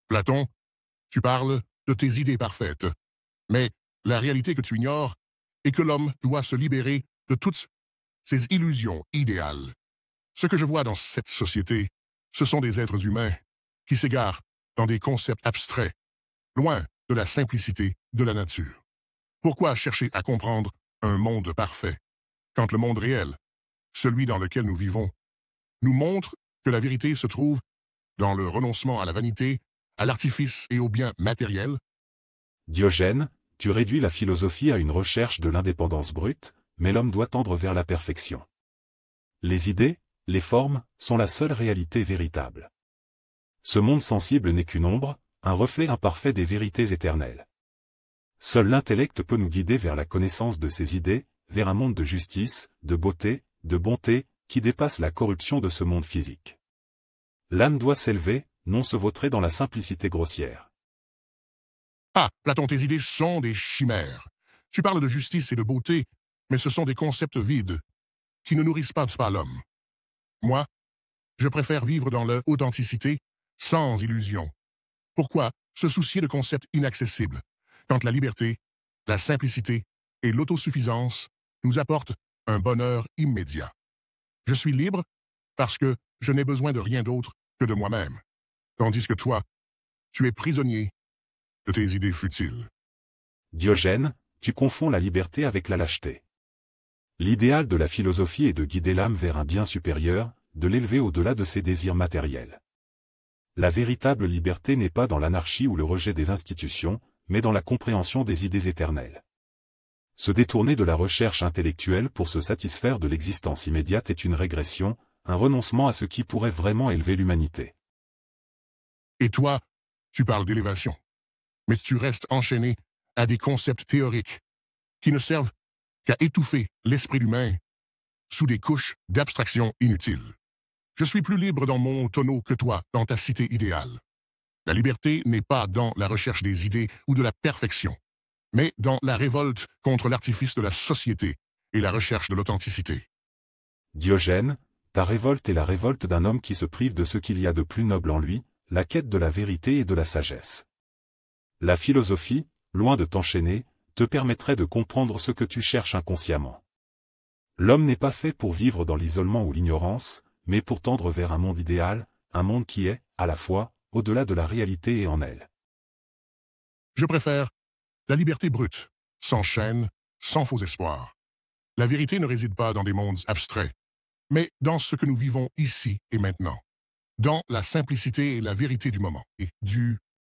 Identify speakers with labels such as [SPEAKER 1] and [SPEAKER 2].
[SPEAKER 1] Platon, tu parles de tes idées parfaites, mais la réalité que tu ignores est que l'homme doit se libérer de toutes ces illusions idéales. Ce que je vois dans cette société, ce sont des êtres humains qui s'égarent dans des concepts abstraits, loin de la simplicité de la nature. Pourquoi chercher à comprendre un monde parfait, quand le monde réel, celui dans lequel nous vivons, nous montre que la vérité se trouve dans le renoncement à la vanité, à l'artifice et au bien matériel?
[SPEAKER 2] Diogène, tu réduis la philosophie à une recherche de l'indépendance brute, mais l'homme doit tendre vers la perfection. Les idées, les formes, sont la seule réalité véritable. Ce monde sensible n'est qu'une ombre, un reflet imparfait des vérités éternelles. Seul l'intellect peut nous guider vers la connaissance de ces idées, vers un monde de justice, de beauté, de bonté, qui dépasse la corruption de ce monde physique. L'âme doit s'élever, non se vautrer dans la simplicité grossière.
[SPEAKER 1] Ah, Platon, tes idées sont des chimères. Tu parles de justice et de beauté, mais ce sont des concepts vides, qui ne nourrissent pas l'homme. Moi, je préfère vivre dans l'authenticité, sans illusion. Pourquoi se soucier de concepts inaccessibles, quand la liberté, la simplicité et l'autosuffisance nous apportent un bonheur immédiat? Je suis libre parce que je n'ai besoin de rien d'autre que de moi-même, tandis que toi, tu es prisonnier de tes idées futiles.
[SPEAKER 2] Diogène, tu confonds la liberté avec la lâcheté. L'idéal de la philosophie est de guider l'âme vers un bien supérieur, de l'élever au-delà de ses désirs matériels. La véritable liberté n'est pas dans l'anarchie ou le rejet des institutions, mais dans la compréhension des idées éternelles. Se détourner de la recherche intellectuelle pour se satisfaire de l'existence immédiate est une régression, un renoncement à ce qui pourrait vraiment élever l'humanité.
[SPEAKER 1] Et toi, tu parles d'élévation, mais tu restes enchaîné à des concepts théoriques qui ne servent qu'à étouffer l'esprit humain sous des couches d'abstraction inutiles. Je suis plus libre dans mon tonneau que toi dans ta cité idéale. La liberté n'est pas dans la recherche des idées ou de la perfection, mais dans la révolte contre l'artifice de la société et la recherche de l'authenticité.
[SPEAKER 2] Diogène, ta révolte est la révolte d'un homme qui se prive de ce qu'il y a de plus noble en lui, la quête de la vérité et de la sagesse. La philosophie, loin de t'enchaîner, te permettrait de comprendre ce que tu cherches inconsciemment. L'homme n'est pas fait pour vivre dans l'isolement ou l'ignorance, mais pour tendre vers un monde idéal, un monde qui est, à la fois, au-delà de la réalité et en elle.
[SPEAKER 1] Je préfère la liberté brute, sans chaîne, sans faux espoirs. La vérité ne réside pas dans des mondes abstraits, mais dans ce que nous vivons ici et maintenant, dans la simplicité et la vérité du moment, et du